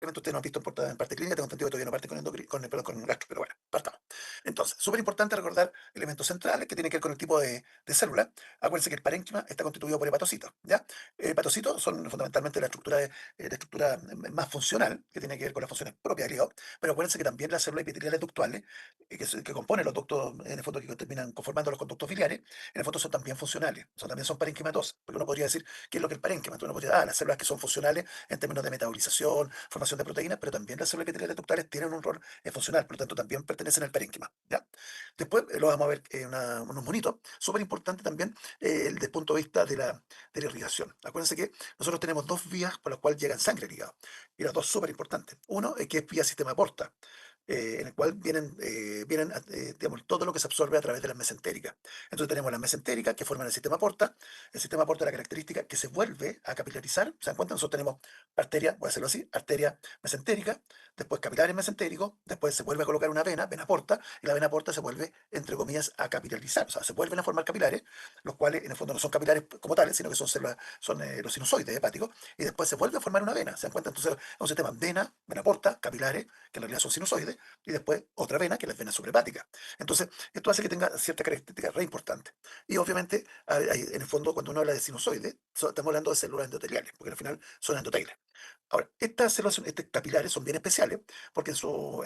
Obviamente ustedes no han visto en parte clínica, tengo entendido que todavía no parte perdón, con gastro, pero bueno, partamos. Entonces, súper importante recordar elementos centrales que tienen que ver con el tipo de célula. Acuérdense que el parénquima está constituido por hepatocitos, ¿ya? Hepatocitos son fundamentalmente la estructura más funcional, que tiene que ver con las funciones propias del hígado, pero acuérdense que también las células epiteliales ductuales, que componen los ductos, en el fondo que terminan conformando los conductos biliares, en el fondo son también funcionales, también son parenquimatosas, porque uno podría decir, ¿qué es lo que es el parénquima? Entonces uno podría, las células que son funcionales en términos de metabolización, formación de proteínas, pero también las células epiteliales ductales tienen un rol funcional, por lo tanto también pertenecen al parénquima, ¿ya? Después lo vamos a ver en unos monitos, súper importante también desde el punto de vista de la irrigación. Acuérdense que nosotros tenemos dos vías por las cuales llegan sangre al hígado, y las dos súper importantes. Uno es que es vía sistema porta, en el cual digamos, todo lo que se absorbe a través de las mesentéricas. Entonces tenemos las mesentéricas que forman el sistema porta. El sistema porta es la característica que se vuelve a capilarizar. ¿Se dan cuenta? Nosotros tenemos arteria, voy a hacerlo así, arteria mesentérica, después capilares mesentéricos, después se vuelve a colocar una vena, vena porta, y la vena porta se vuelve, entre comillas, a capilarizar. O sea, se vuelven a formar capilares, los cuales en el fondo no son capilares como tales, sino que son células, son los sinusoides hepáticos, y después se vuelve a formar una vena. ¿Se dan cuenta? Entonces es un sistema vena, vena porta, capilares, que en realidad son sinusoides, y después otra vena, que es la vena suprahepática. Entonces, esto hace que tenga cierta característica re importante. Y obviamente, en el fondo, cuando uno habla de sinusoides, estamos hablando de células endoteliales, porque al final son endoteles. Ahora, estas células, estos capilares son bien especiales porque en su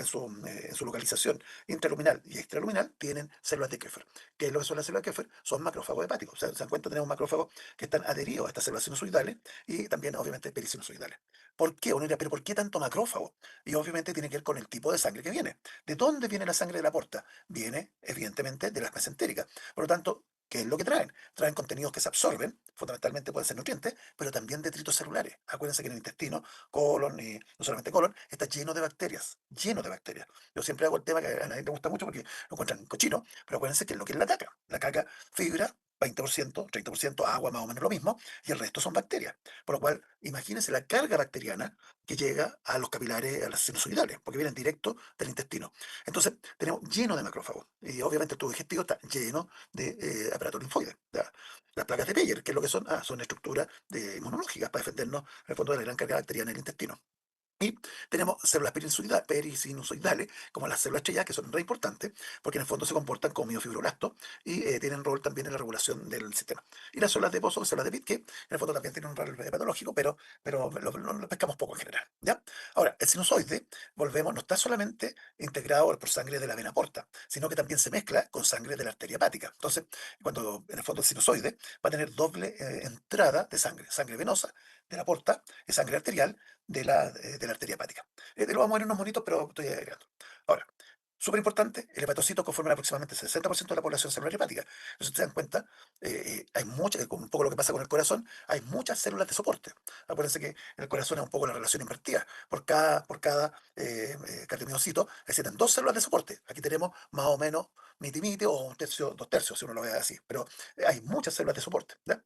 localización intraluminal y extraluminal tienen células de Keffer. ¿Qué es lo que son las células de Keffer? Son macrófagos hepáticos. O sea, se dan cuenta, tenemos macrófagos que están adheridos a estas células sinusoidales y también, obviamente, perisinusoidales. ¿Por qué? Uno dirá, pero ¿por qué tanto macrófago? Y obviamente tiene que ver con el tipo de sangre que viene. ¿De dónde viene la sangre de la porta? Viene, evidentemente, de las mesentéricas. Por lo tanto, ¿qué es lo que traen? Traen contenidos que se absorben, fundamentalmente pueden ser nutrientes, pero también detritos celulares. Acuérdense que en el intestino colon, y no solamente colon, está lleno de bacterias, lleno de bacterias. Yo siempre hago el tema que a nadie le gusta mucho porque lo encuentran cochino, pero acuérdense que es lo que es la caca. La caca, fibra, 20%, 30% agua, más o menos lo mismo, y el resto son bacterias. Por lo cual, imagínense la carga bacteriana que llega a los capilares, a las sinusoidales, porque vienen directo del intestino. Entonces, tenemos lleno de macrófagos, y obviamente el tubo digestivo está lleno de aparato linfoide. ¿Ya? Las placas de Peyer, ¿qué es lo que son? Son estructuras inmunológicas para defendernos en el fondo de la gran carga bacteriana en el intestino. Y tenemos células perisinusoidales, como las células estrellas, que son re importantes, porque en el fondo se comportan como miofibroblastos y tienen rol también en la regulación del sistema. Y las células de Pozo, células de Pitt, que en el fondo también tienen un rol patológico, pero lo pescamos poco en general. ¿Ya? Ahora, el sinusoide, volvemos, no está solamente integrado por sangre de la vena porta, sino que también se mezcla con sangre de la arteria hepática. Entonces, cuando en el fondo el sinusoide va a tener doble entrada de sangre, sangre venosa de la porta y sangre arterial de la arteria hepática. Lo vamos a ver en unos monitos, pero estoy agregando. Ahora, súper importante, el hepatocito conforma aproximadamente el 60% de la población celular hepática. Entonces, si se dan cuenta, hay muchas, un poco lo que pasa con el corazón, hay muchas células de soporte. Acuérdense que en el corazón es un poco la relación invertida. Por cada cardiomiocito existen dos células de soporte. Aquí tenemos más o menos miti-miti o un tercio, dos tercios, si uno lo ve así. Pero hay muchas células de soporte. ¿Ya?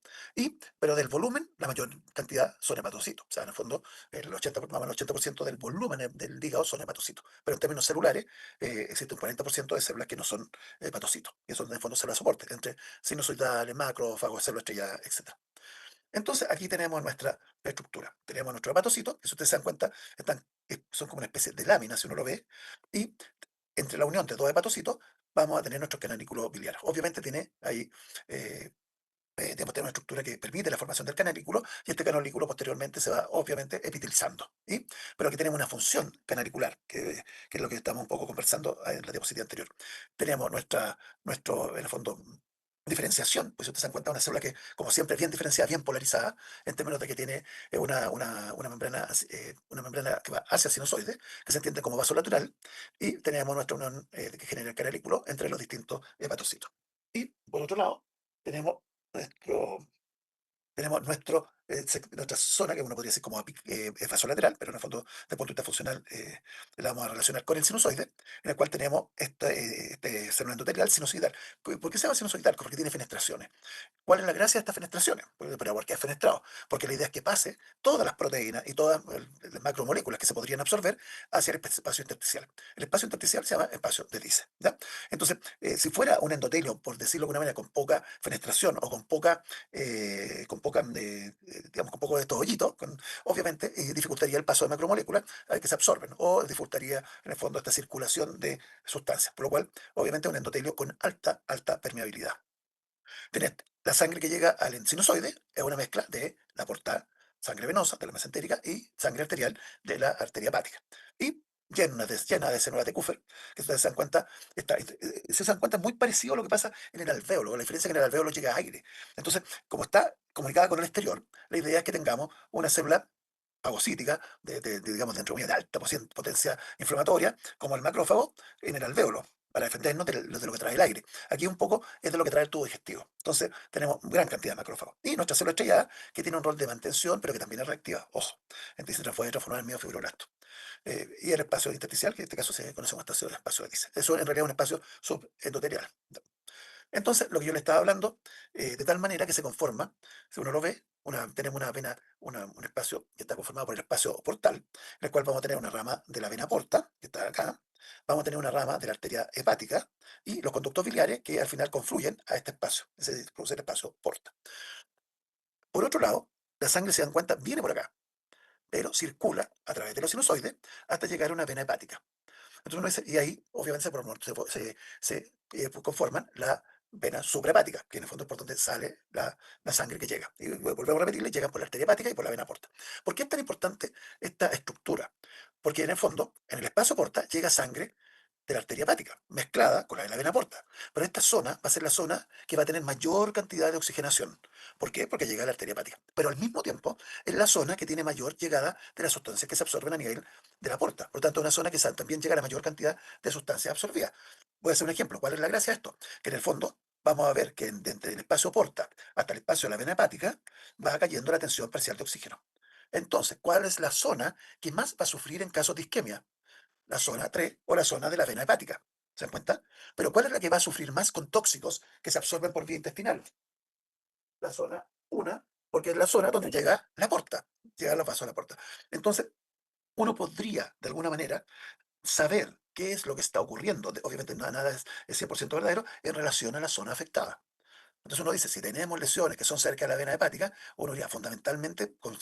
Pero del volumen, la mayor cantidad son hepatocitos. O sea, en el fondo, más o menos el 80% del volumen del hígado son hepatocitos. Pero en términos celulares, existe un 40% de células que no son hepatocitos, que son en el fondo células de soporte, entre sinusoidales, macrófagos, células estrella, etcétera. Entonces, aquí tenemos nuestra estructura. Tenemos nuestro hepatocito, que si ustedes se dan cuenta, son como una especie de lámina, si uno lo ve, y entre la unión de dos hepatocitos vamos a tener nuestro canarículo biliar. Obviamente tiene ahí eh, digamos, tener una estructura que permite la formación del canalículo y este canalículo posteriormente se va obviamente epitelizando. ¿Sí? Pero aquí tenemos una función canalicular, que es lo que estamos un poco conversando en la diapositiva anterior. Tenemos en el fondo, diferenciación, pues si ustedes se dan cuenta, una célula que, como siempre, es bien diferenciada, bien polarizada, en términos de que tiene una membrana que va hacia el sinusoide, que se entiende como vasolateral, y tenemos nuestra unión que genera el canalículo entre los distintos hepatocitos. Y por otro lado, tenemos nuestro, nuestra zona, que uno podría decir como vasolateral, pero en el fondo, desde el punto de vista funcional, la vamos a relacionar con el sinusoide, en el cual tenemos este célula endotelial sinusoidal. ¿Por qué se llama sinusoidal? Porque tiene fenestraciones. ¿Cuál es la gracia de estas fenestraciones? Pero ¿por qué es fenestrado? Porque la idea es que pase todas las proteínas y todas las macromoléculas que se podrían absorber hacia el espacio intersticial. El espacio intersticial se llama espacio de Dice. ¿Ya? Entonces, si fuera un endotelio, por decirlo de alguna manera, con poca fenestración o con poca digamos, con un poco de estos hoyitos, obviamente dificultaría el paso de macromoléculas que se absorben o dificultaría en el fondo esta circulación de sustancias, por lo cual obviamente un endotelio con alta permeabilidad. Tenés la sangre que llega al sinusoide, es una mezcla de la portada, sangre venosa de la mesentérica y sangre arterial de la arteria hepática. Y llena de células de Kupfer, que ustedes se dan cuenta, se dan cuenta es muy parecido a lo que pasa en el alvéolo. La diferencia es que en el alvéolo llega aire. Entonces, como está comunicada con el exterior, la idea es que tengamos una célula fagocítica, digamos, de entre comillas, de alta potencia inflamatoria, como el macrófago, en el alvéolo, para defendernos de lo que trae el aire. Aquí un poco es de lo que trae el tubo digestivo. Entonces, tenemos gran cantidad de macrófagos. Y nuestra célula estrellada, que tiene un rol de mantención, pero que también es reactiva. Ojo, entonces se puede transformar en miofibroblasto. Y el espacio intersticial, que en este caso se conoce como espacio de Dice. Eso en realidad es un espacio subendotelial. Entonces, lo que yo le estaba hablando, de tal manera que se conforma, si uno lo ve, tenemos una vena, un espacio que está conformado por el espacio portal, en el cual vamos a tener una rama de la vena porta, que está acá, vamos a tener una rama de la arteria hepática y los conductos biliares que al final confluyen a este espacio, ese produce el espacio porta. Por otro lado, la sangre, se dan cuenta, viene por acá, pero circula a través de los sinusoides hasta llegar a una vena hepática. Entonces uno dice, y ahí obviamente conforman la vena suprahepática, que en el fondo es por donde sale la sangre que llega. Y volvemos a repetirle, llega por la arteria hepática y por la vena porta. ¿Por qué es tan importante esta estructura? Porque en el fondo, en el espacio porta, llega sangre de la arteria hepática, mezclada con la de la vena porta. Pero esta zona va a ser la zona que va a tener mayor cantidad de oxigenación. ¿Por qué? Porque llega a la arteria hepática. Pero al mismo tiempo, es la zona que tiene mayor llegada de las sustancias que se absorben a nivel de la porta. Por lo tanto, es una zona que también llega a la mayor cantidad de sustancias absorbidas. Voy a hacer un ejemplo. ¿Cuál es la gracia de esto? Que en el fondo vamos a ver que desde el espacio porta hasta el espacio de la vena hepática va cayendo la tensión parcial de oxígeno. Entonces, ¿cuál es la zona que más va a sufrir en casos de isquemia? La zona 3 o la zona de la vena hepática. ¿Se dan cuenta? Pero ¿cuál es la que va a sufrir más con tóxicos que se absorben por vía intestinal? La zona 1, porque es la zona donde llega la porta, llega los vasos a la porta. Entonces, uno podría, de alguna manera, saber qué es lo que está ocurriendo, obviamente nada es 100% verdadero, en relación a la zona afectada. Entonces uno dice, si tenemos lesiones que son cerca de la vena hepática, uno iría fundamentalmente con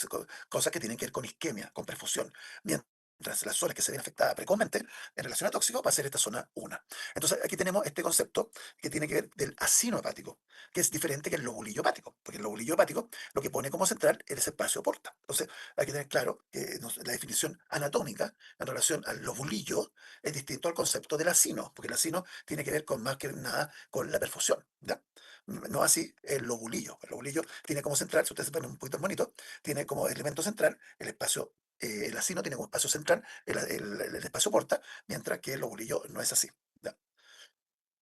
cosas que tienen que ver con isquemia, con perfusión. Mientras las zonas que se ven afectadas precozmente en relación a tóxico va a ser esta zona 1. Entonces aquí tenemos este concepto que tiene que ver del acino hepático, que es diferente que el lobulillo hepático, porque el lobulillo hepático lo que pone como central es ese espacio porta. Entonces hay que tener claro que la definición anatómica en relación al lobulillo es distinto al concepto del acino, porque el acino tiene que ver con más que nada con la perfusión. ¿Ya? No así el lobulillo. El lobulillo tiene como central, si ustedes se ponen un poquito bonito, tiene como elemento central el espacio, el acino tiene como espacio central el espacio porta, mientras que el lobulillo no es así. ¿Ya?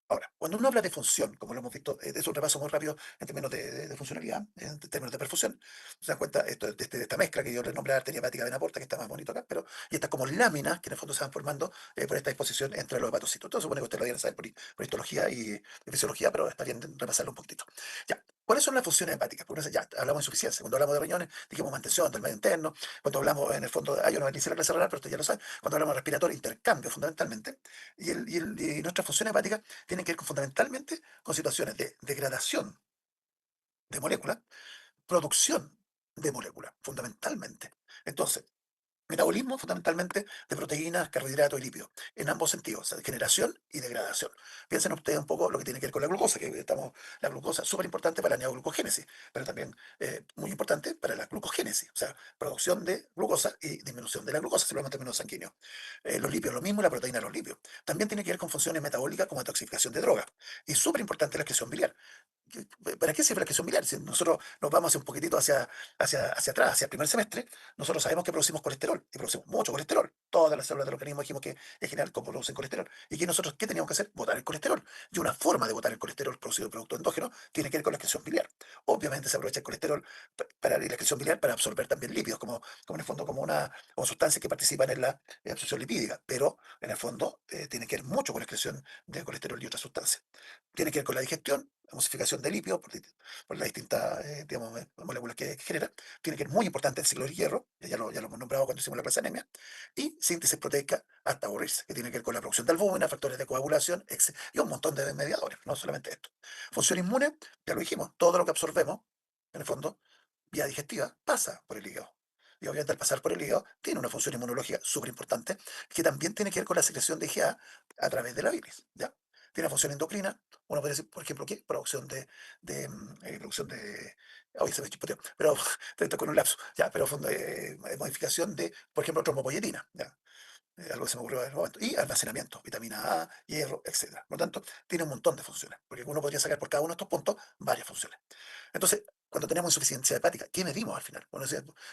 Ahora, cuando uno habla de función, como lo hemos visto, es un repaso muy rápido en términos de funcionalidad, en términos de perfusión, se dan cuenta de esta mezcla que yo le nombré arteria hepática vena porta, que está más bonito acá, pero y estas como láminas que en el fondo se van formando por esta disposición entre los hepatocitos. Entonces supone que usted lo debe saber por histología y fisiología, pero está bien repasarlo un poquitito. Ya, ¿cuáles son las funciones hepáticas? Porque uno dice, ya, hablamos de insuficiencia. Cuando hablamos de riñones, dijimos mantención del medio interno. Cuando hablamos en el fondo, yo no hice la clase renal, pero usted ya lo sabe. Cuando hablamos de respiratorio, intercambio fundamentalmente. Y nuestras funciones hepáticas tienen que ver fundamentalmente con situaciones de degradación de moléculas, producción de moléculas, fundamentalmente. Entonces, metabolismo fundamentalmente de proteínas, carbohidratos y lípidos, en ambos sentidos, o sea, de generación y degradación. Piensen ustedes un poco lo que tiene que ver con la glucosa, la glucosa es súper importante para la neoglucogénesis, pero también muy importante para la glucogénesis, o sea, producción de glucosa y disminución de la glucosa, simplemente menos sanguíneo. Los lípidos, lo mismo, la proteína, los lípidos. También tiene que ver con funciones metabólicas como detoxificación de drogas. Y súper importante la excreción biliar. ¿Para qué sirve la excreción biliar? Si nosotros nos vamos hacia un poquitito hacia atrás, hacia el primer semestre, nosotros sabemos que producimos colesterol y producimos mucho colesterol. Todas las células del organismo dijimos que es general como producen colesterol. ¿Y que nosotros qué teníamos que hacer? Botar el colesterol. Y una forma de botar el colesterol producido por producto endógeno tiene que ver con la excreción biliar. Obviamente se aprovecha el colesterol para la excreción biliar para absorber también lípidos, como en el fondo como sustancias que participan en la absorción lipídica, pero en el fondo tiene que ver mucho con la excreción de colesterol y otras sustancias. Tiene que ver con la digestión, emulsificación de lípidos por las distintas digamos, moléculas que genera. Tiene que ver muy importante el ciclo del hierro, ya lo hemos nombrado cuando hicimos la clase de anemia, y síntesis proteica hasta aburrirse, que tiene que ver con la producción de albúmina, factores de coagulación, y un montón de mediadores, no solamente esto. Función inmune, ya lo dijimos, todo lo que absorbemos, en el fondo, vía digestiva, pasa por el hígado. Y obviamente al pasar por el hígado tiene una función inmunológica súper importante que también tiene que ver con la secreción de IgA a través de la bilis, ¿ya? Tiene función endocrina, uno puede decir, por ejemplo, ¿qué? Producción de, hoy se me chispoteó, pero estoy con un lapso, ya, pero modificación de, por ejemplo, trombopoyetina, ¿ya? Algo que se me ocurrió en el momento. Y almacenamiento, vitamina A, hierro, etcétera. Por lo tanto, tiene un montón de funciones, porque uno podría sacar por cada uno de estos puntos varias funciones. Entonces, cuando tenemos insuficiencia hepática, ¿qué medimos al final? Bueno,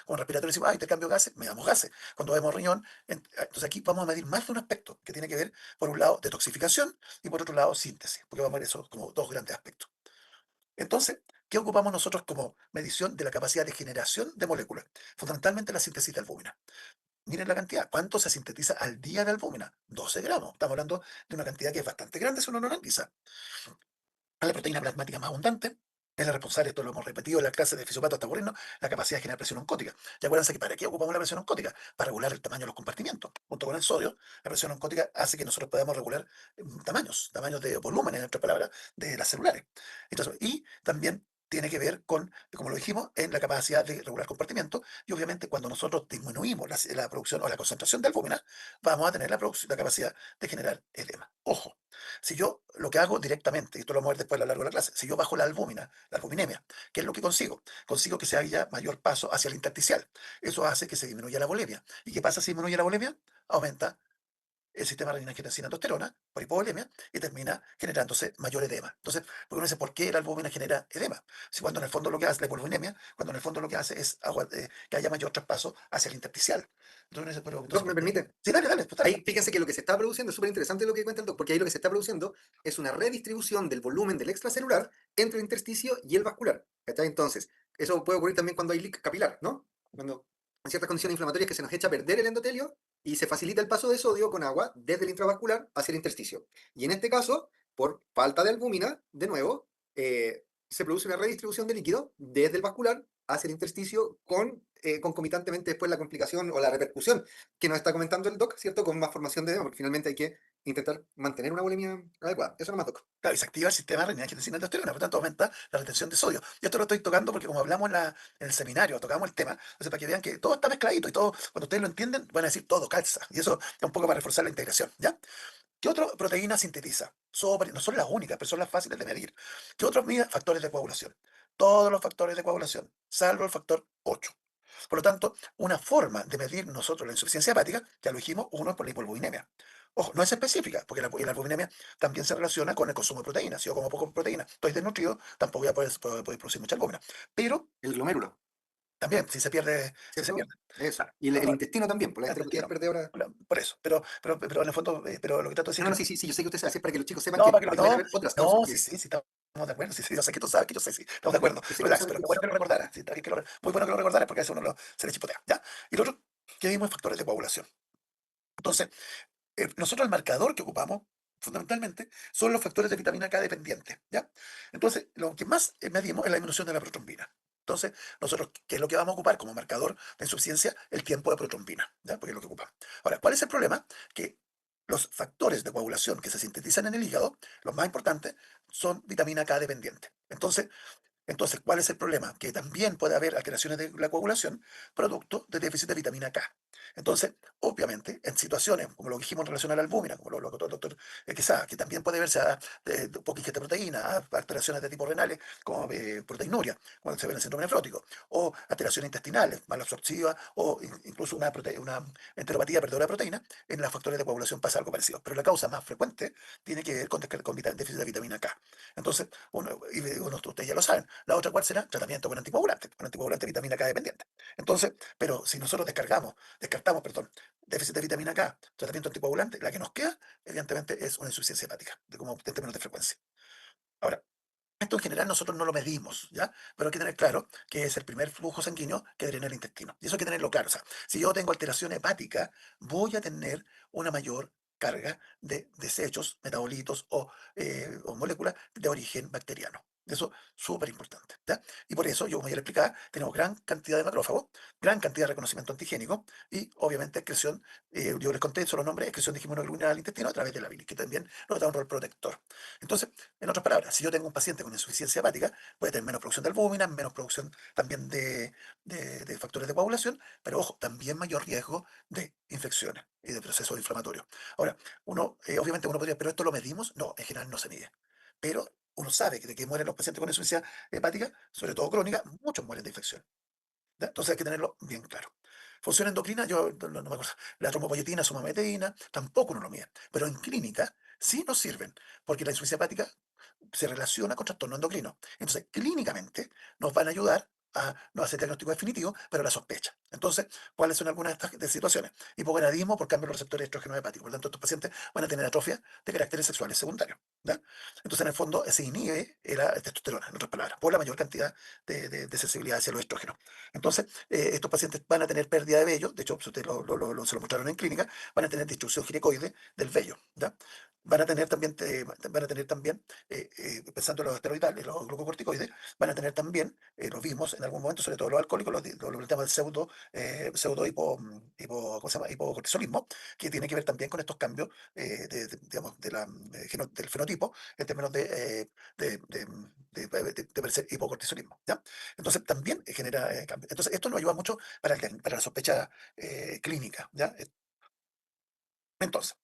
con respiratorio decimos, ah, intercambio de gases, medamos gases. Cuando vemos riñón, entonces aquí vamos a medir más de un aspecto que tiene que ver, por un lado, detoxificación y por otro lado, síntesis, porque vamos a ver eso como dos grandes aspectos. Entonces, ¿qué ocupamos nosotros como medición de la capacidad de generación de moléculas? Fundamentalmente la síntesis de albúmina. Miren la cantidad. ¿Cuánto se sintetiza al día de albúmina? 12 gramos. Estamos hablando de una cantidad que es bastante grande si uno no la analiza. Es la proteína plasmática más abundante. Es la responsable, esto lo hemos repetido en la clase de fisiopatía taurino, la capacidad de generar presión oncótica. Y acuérdense que ¿para qué ocupamos la presión oncótica? Para regular el tamaño de los compartimientos. Junto con el sodio, la presión oncótica hace que nosotros podamos regular tamaños de volúmenes, en otras palabras, de las celulares. Entonces, y también tiene que ver con, como lo dijimos, en la capacidad de regular compartimiento. Y obviamente cuando nosotros disminuimos la producción o la concentración de albúmina, vamos a tener la capacidad de generar edema. Ojo, si yo lo que hago directamente, y esto lo vamos a ver después a lo largo de la clase, si yo bajo la albúmina, la albuminemia, ¿qué es lo que consigo? Consigo que se haya mayor paso hacia el intersticial. Eso hace que se disminuya la volemia. ¿Y qué pasa si disminuye la volemia? Aumenta el sistema renina-angiotensina-aldosterona por hipovolemia y termina generándose mayor edema. Entonces, porque uno dice, ¿por qué la albúmina genera edema? Si cuando en el fondo lo que hace, la hipovolemia, cuando en el fondo lo que hace es que haya mayor traspaso hacia el intersticial. Entonces uno dice, pero entonces, Doc, ¿me ¿por qué? permite? Sí, dale, dale, pues dale. Ahí fíjense que lo que se está produciendo es súper interesante lo que cuenta el doc, porque ahí lo que se está produciendo es una redistribución del volumen del extracelular entre el intersticio y el vascular. ¿Cachai? Entonces, eso puede ocurrir también cuando hay leak capilar, ¿no? Cuando en ciertas condiciones inflamatorias que se nos echa a perder el endotelio y se facilita el paso de sodio con agua desde el intravascular hacia el intersticio. Y en este caso, por falta de albúmina, de nuevo, se produce una redistribución de líquido desde el vascular hacia el intersticio con concomitantemente después la complicación o la repercusión que nos está comentando el doc, ¿cierto? Con más formación de edema, porque finalmente hay que intentar mantener una bulimia adecuada. Eso no más, doc. Claro, y se activa el sistema renina-angiotensina-aldosterona, por lo tanto aumenta la retención de sodio. Y esto lo estoy tocando porque como hablamos en el seminario, tocamos el tema, entonces para que vean que todo está mezcladito y todo, cuando ustedes lo entienden, van a decir todo calza. Y eso es un poco para reforzar la integración, ¿ya? ¿Qué otra proteína sintetiza? No son las únicas, pero son las fáciles de medir. ¿Qué otros miden? Factores de coagulación. Todos los factores de coagulación, salvo el factor 8. Por lo tanto, una forma de medir nosotros la insuficiencia hepática, ya lo dijimos, uno es por la hipoalbuminemia. Ojo, no es específica, porque la albuminemia también se relaciona con el consumo de proteínas. Si yo como poco proteína, estoy desnutrido, tampoco voy a poder producir mucha albúmina. Pero El glomérulo, también, si se ¿cierto? pierde. Eso. Claro, Y el no, intestino también, por la el enteropatías intestino. perde ahora. Bueno, por eso, pero en el fondo, pero lo que trato de decir No, no, es sí, que sí, sí, yo sé que usted se hace para que los chicos sepan no, para que, que lo que pueden no, haber otras causas no, sí, que sí, sí, estamos de acuerdo. Sí, sí, yo sé que tú sabes que yo sé, sí, estamos de acuerdo. yo sé Pero, que tú relax, sabes pero que qué eso. bueno que lo recordara. Sí, está bien muy bueno que lo recordara porque a veces se le chipotea. ¿Ya? Y lo otro que vimos es factores de coagulación. Entonces, nosotros el marcador que ocupamos fundamentalmente son los factores de vitamina K dependientes, ¿ya? Entonces, lo que más medimos es la disminución de la protrombina. Entonces, nosotros, ¿qué es lo que vamos a ocupar como marcador de insuficiencia? El tiempo de protrombina, ¿ya? Porque es lo que ocupamos. Ahora, ¿cuál es el problema? Que los factores de coagulación que se sintetizan en el hígado, los más importantes, son vitamina K dependientes. Entonces, ¿cuál es el problema? Que también puede haber alteraciones de la coagulación producto de déficit de vitamina K. Entonces, obviamente, en situaciones como lo que dijimos en relación a la albúmina, como lo contó el doctor Quesada, que también puede verse de poca ingesta de proteína, a alteraciones de tipo renales, como proteinuria, cuando se ve en el síndrome nefrótico, o alteraciones intestinales, malabsorción, o incluso una enteropatía perdedora de proteína, en los factores de coagulación pasa algo parecido. Pero la causa más frecuente tiene que ver con déficit de vitamina K. Entonces, ustedes ya lo saben, la otra, ¿cuál será? Tratamiento con anticoagulante vitamina K dependiente. Entonces, pero si nosotros descartamos, perdón, déficit de vitamina K, tratamiento anticoagulante, la que nos queda, evidentemente, es una insuficiencia hepática, como en términos de frecuencia. Ahora, esto en general nosotros no lo medimos, ¿ya? Pero hay que tener claro que es el primer flujo sanguíneo que drena el intestino. Y eso hay que tenerlo claro. O sea, si yo tengo alteración hepática, voy a tener una mayor carga de desechos, metabolitos o moléculas de origen bacteriano. Eso súper importante, ¿ya? Y por eso, yo como ya le explicaba, tenemos gran cantidad de macrófagos, gran cantidad de reconocimiento antigénico y obviamente excreción, yo les conté solo nombre, excreción de hemoglobina al intestino a través de la bilis, que también nos da un rol protector. Entonces, en otras palabras, si yo tengo un paciente con insuficiencia hepática, puede tener menos producción de albúmina, menos producción también de factores de coagulación, pero ojo, también mayor riesgo de infecciones y de procesos inflamatorios. Ahora, obviamente uno podría, pero esto lo medimos, no, en general no se mide. Pero uno sabe que de que mueren los pacientes con insuficiencia hepática, sobre todo crónica, muchos mueren de infección. ¿Ya? Entonces hay que tenerlo bien claro. Función endocrina, yo no me acuerdo, la trombopoyetina, sumameteína, tampoco uno lo mide, pero en clínica sí nos sirven, porque la insuficiencia hepática se relaciona con trastorno endocrino. Entonces, clínicamente nos van a ayudar a no hacer diagnóstico definitivo, pero la sospecha. Entonces, ¿cuáles son algunas de estas situaciones? Hipogonadismo por cambio de los receptores estrógenos hepáticos. Por lo tanto, estos pacientes van a tener atrofia de caracteres sexuales secundarios. ¿Ya? Entonces, en el fondo, se inhibe la testosterona, en otras palabras, por la mayor cantidad de sensibilidad hacia los estrógenos. Entonces, estos pacientes van a tener pérdida de vello, de hecho, si ustedes se lo mostraron en clínica, van a tener distribución ginecoide del vello. ¿Ya? Van a tener también pensando en los esteroidales, los glucocorticoides, van a tener también, lo vimos en algún momento, sobre todo los alcohólicos, los temas del pseudo ¿cómo se llama? Hipocortisolismo, que tiene que ver también con estos cambios digamos, del fenotipo en términos de parecer hipocortisolismo. ¿Ya? Entonces también genera cambios. Entonces esto nos ayuda mucho para la sospecha clínica. ¿Ya? Entonces,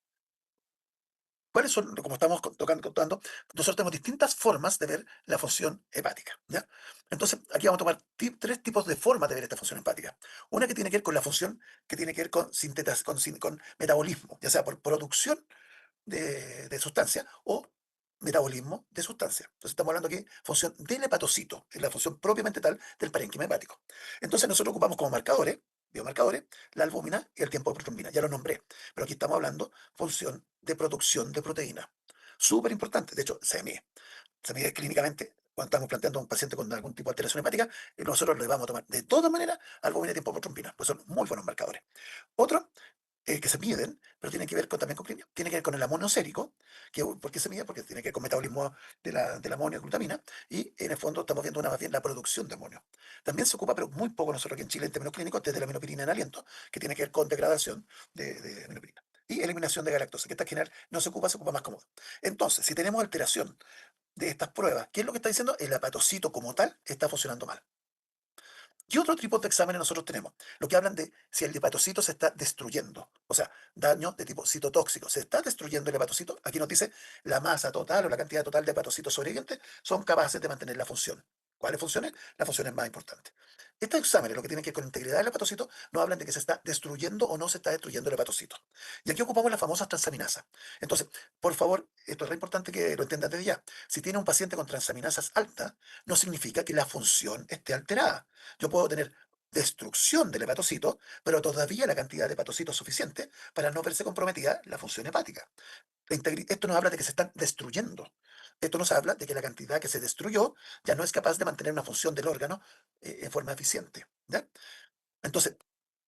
¿cuáles son, como estamos contando, nosotros tenemos distintas formas de ver la función hepática, ¿ya? Entonces, aquí vamos a tomar tres tipos de formas de ver esta función hepática. Una que tiene que ver con la función que tiene que ver con metabolismo, ya sea por producción de sustancia o metabolismo de sustancia. Entonces, estamos hablando aquí de función del hepatocito, es la función propiamente tal del parénquima hepático. Entonces, nosotros ocupamos como marcadores, biomarcadores, la albúmina y el tiempo de protrombina. Ya lo nombré, pero aquí estamos hablando función de producción de proteína. Súper importante, de hecho, se mide clínicamente cuando estamos planteando a un paciente con algún tipo de alteración hepática, y nosotros le vamos a tomar de todas maneras albúmina y tiempo de protrombina, pues son muy buenos marcadores. Otro que se miden, pero tienen que ver también con clima, tiene que ver con el amonio sérico, ¿por qué se mide? Porque tiene que ver con metabolismo del amonio y glutamina, y en el fondo estamos viendo más bien la producción de amonio. También se ocupa, pero muy poco nosotros aquí en Chile en términos clínicos, desde la aminopirina en aliento, que tiene que ver con degradación de aminopirina. Y eliminación de galactosa, que esta en general no se ocupa más cómodo. Entonces, si tenemos alteración de estas pruebas, ¿qué es lo que está diciendo? El hepatocito como tal está funcionando mal. ¿Qué otro tipo de exámenes nosotros tenemos? Lo que hablan de si el hepatocito se está destruyendo, o sea, daño de tipo citotóxico. ¿Se está destruyendo el hepatocito? Aquí nos dice la masa total o la cantidad total de hepatocitos sobrevivientes son capaces de mantener la función. ¿Cuáles funciones? Las funciones más importantes. Estos exámenes, lo que tienen que ver con la integridad del hepatocito, nos hablan de que se está destruyendo o no se está destruyendo el hepatocito. Y aquí ocupamos las famosas transaminasas. Entonces, por favor, esto es re importante que lo entiendan desde ya. Si tiene un paciente con transaminasas altas, no significa que la función esté alterada. Yo puedo tener destrucción del hepatocito, pero todavía la cantidad de hepatocitos es suficiente para no verse comprometida la función hepática. Esto nos habla de que se están destruyendo. Esto nos habla de que la cantidad que se destruyó ya no es capaz de mantener una función del órgano en forma eficiente. ¿Ya? Entonces,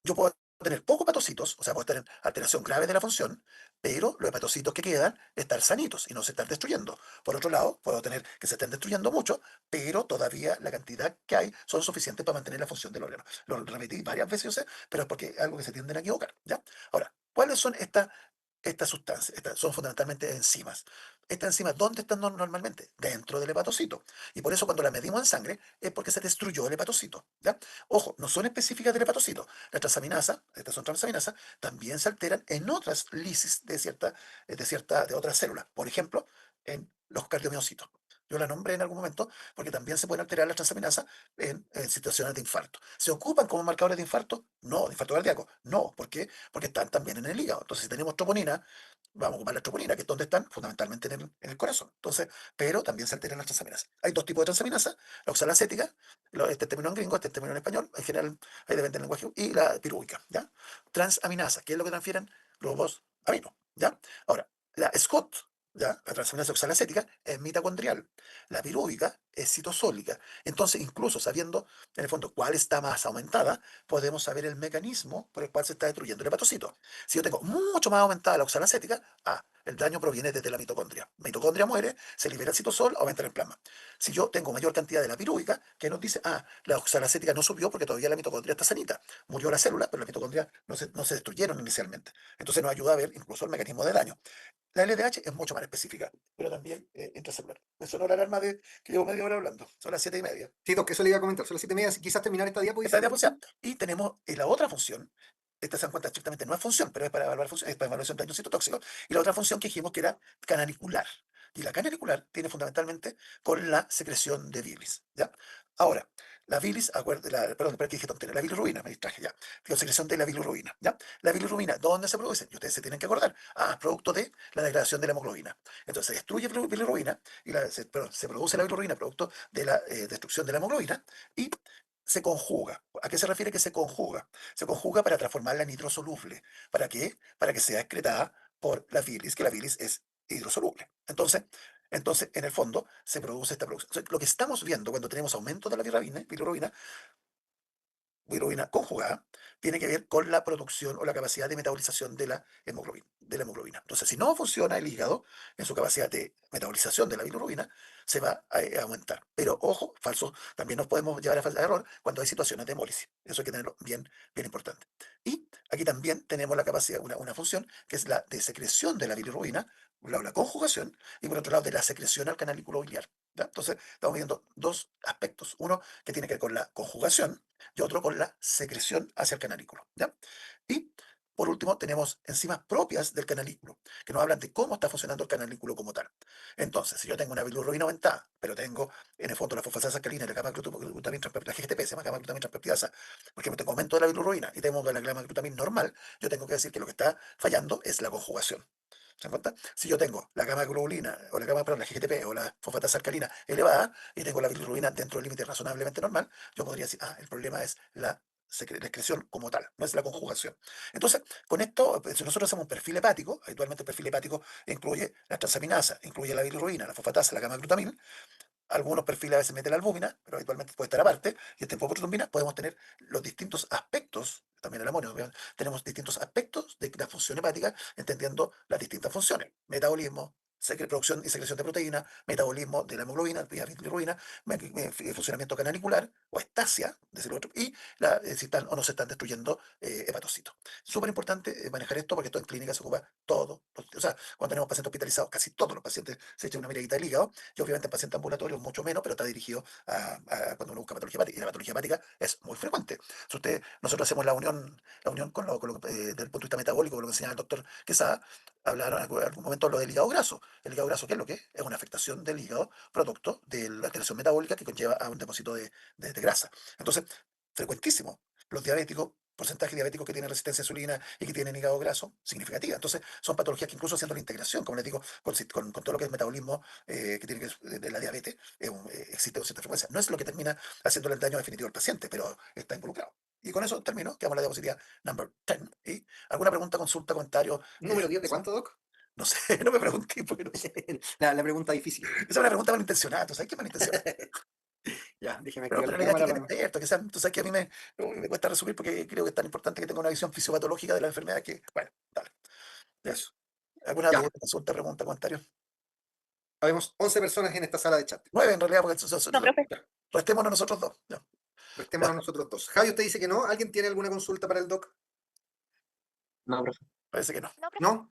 yo puedo tener pocos hepatocitos, o sea, puedo tener alteración grave de la función, pero los hepatocitos que quedan estar sanitos y no se están destruyendo. Por otro lado, puedo tener que se estén destruyendo mucho, pero todavía la cantidad que hay son suficientes para mantener la función del órgano. Lo repetí varias veces, yo sé, pero es porque es algo que se tienden a equivocar, ¿ya? Ahora, ¿cuáles son estas sustancias? Son fundamentalmente enzimas. Estas enzimas, ¿dónde están normalmente? Dentro del hepatocito. Y por eso cuando las medimos en sangre es porque se destruyó el hepatocito, ¿ya? Ojo, no son específicas del hepatocito. Las transaminasas, estas son transaminasas, también se alteran en otras lisis de otras células. Por ejemplo, en los cardiomiocitos. Yo la nombré en algún momento porque también se pueden alterar las transaminasas en situaciones de infarto. ¿Se ocupan como marcadores de infarto? No, de infarto cardíaco. No, ¿por qué? Porque están también en el hígado. Entonces, si tenemos troponina, vamos a ocupar la troponina, que es donde están, fundamentalmente en el corazón. Entonces, pero también se alteran las transaminasas. Hay dos tipos de transaminasas, la oxalacética, este término en gringo, este término en español, en general, ahí depende del lenguaje, y la pirúvica, ¿ya? Transaminasa, ¿qué es lo que transfieren? Los dos aminos, ¿ya? Ahora, la SCOT, ¿ya? La transaminasa oxalacética es mitocondrial, la pirúvica es citosólica. Entonces, incluso sabiendo, en el fondo, cuál está más aumentada, podemos saber el mecanismo por el cual se está destruyendo el hepatocito. Si yo tengo mucho más aumentada la oxalacética, El daño proviene desde la mitocondria. La mitocondria muere, se libera el citosol, aumenta el plasma. Si yo tengo mayor cantidad de la pirúvica, que nos dice, la oxalacética no subió porque todavía la mitocondria está sanita. Murió la célula, pero las mitocondrias no se destruyeron inicialmente. Entonces nos ayuda a ver incluso el mecanismo de daño. La LDH es mucho más específica, pero también intracelular. Me sonó la alarma de que llevo media hora hablando. Son las 7:30. Sí, Doc, eso le iba a comentar. Son las 7:30, quizás terminar esta diapositiva. Esta diapositiva. Y tenemos la otra función. Esta se dan cuenta estrictamente no es función, pero es para evaluar función, es para evaluación de daño citotóxico. Y la otra función que dijimos que era canalicular. Y la canalicular tiene fundamentalmente con la secreción de bilis. ¿Ya? Ahora, la bilis, perdón, espera que dije tontería, la bilirrubina, me distraje ya. La secreción de la bilirrubina. ¿Ya? La bilirrubina, ¿dónde se produce? Y ustedes se tienen que acordar. Producto de la degradación de la hemoglobina. Entonces se destruye bilirrubina, perdón, se produce la bilirrubina producto de la destrucción de la hemoglobina y se conjuga. ¿A qué se refiere que se conjuga? Se conjuga para transformarla en hidrosoluble. ¿Para qué? Para que sea excretada por la bilis, que la bilis es hidrosoluble. Entonces, en el fondo, se produce esta producción. O sea, lo que estamos viendo cuando tenemos aumento de la bilirrubina conjugada, tiene que ver con la producción o la capacidad de metabolización de la hemoglobina. Entonces, si no funciona el hígado en su capacidad de metabolización de la bilirrubina, se va a aumentar. Pero ojo, falso, también nos podemos llevar a error cuando hay situaciones de hemólisis. Eso hay que tenerlo bien, bien importante. Y aquí también tenemos la capacidad, una función que es la de secreción de la bilirrubina, por un lado la conjugación y por otro lado de la secreción al canalículo biliar. ¿Ya? Entonces, estamos viendo dos aspectos. Uno que tiene que ver con la conjugación y otro con la secreción hacia el canalículo. ¿Ya? Y por último, tenemos enzimas propias del canalículo, que nos hablan de cómo está funcionando el canalículo como tal. Entonces, si yo tengo una bilirrubina aumentada, pero tengo en el fondo la fosfatasa alcalina y la gamma-glutamina la GGTP, se llama gamma-glutamina transpeptidasa, porque tengo aumento de la bilirrubina y tengo la gamma-glutamina normal, yo tengo que decir que lo que está fallando es la conjugación. ¿Se dan cuenta? Si yo tengo la gamma globulina o perdón, la GGTP o la fosfatasa alcalina elevada y tengo la bilirrubina dentro del límite razonablemente normal, yo podría decir, el problema es la excreción como tal, no es la conjugación. Entonces, con esto, si nosotros hacemos un perfil hepático, habitualmente el perfil hepático incluye la transaminasa, incluye la bilirrubina, la fosfatasa, la gamma-glutamina, algunos perfiles a veces meten la albúmina, pero habitualmente puede estar aparte, y este protrombina podemos tener los distintos aspectos, también el amonio, obviamente, tenemos distintos aspectos de la función hepática, entendiendo las distintas funciones, metabolismo, producción y secreción de proteína, metabolismo de la hemoglobina, vía bilirrubina, funcionamiento canalicular o estasia, decirlo otro, y si están o no se están destruyendo hepatocitos. Súper importante manejar esto porque esto en clínica se ocupa todo, o sea, cuando tenemos pacientes hospitalizados, casi todos los pacientes se echan una miradita del hígado, y obviamente en pacientes ambulatorios mucho menos, pero está dirigido cuando uno busca patología hepática. Y la patología hepática es muy frecuente. Si nosotros hacemos la unión desde el punto de vista metabólico, con lo que enseñaba el doctor Quesada, hablaron en algún momento lo del hígado graso. El hígado graso, ¿qué es lo que es? Es una afectación del hígado producto de la alteración metabólica que conlleva a un depósito de grasa. Entonces, frecuentísimo. Los diabéticos, porcentaje de diabéticos que tienen resistencia a insulina y que tienen hígado graso, significativa. Entonces, son patologías que incluso haciendo la integración, como les digo, con todo lo que es metabolismo que tiene que ver de la diabetes, existe con cierta frecuencia. No es lo que termina haciéndole el daño definitivo al paciente, pero está involucrado. Y con eso termino, quedamos en la diapositiva number 10. ¿Y alguna pregunta, consulta, comentario? ¿Número 10 de cuánto, Doc? No sé, no me pregunté porque no sé. La pregunta difícil. Esa es una pregunta malintencionada, ¿tú sabes qué malintencionada? Ya, déjeme Pero, activar pero la la idea es que cámara quede para... experto, tú sabes que a mí me cuesta resumir porque creo que es tan importante que tenga una visión fisiopatológica de la enfermedad que, bueno, dale, eso. ¿Alguna Ya, duda, consulta, pregunta, comentario? habemos 11 personas en esta sala de chat. 9 en realidad, porque No, profe. Ya, restémonos nosotros dos. Ya, restémonos ya, nosotros dos. Javi, usted dice que no. ¿Alguien tiene alguna consulta para el Doc? No, profe. parece que no. No, profe. ¿No?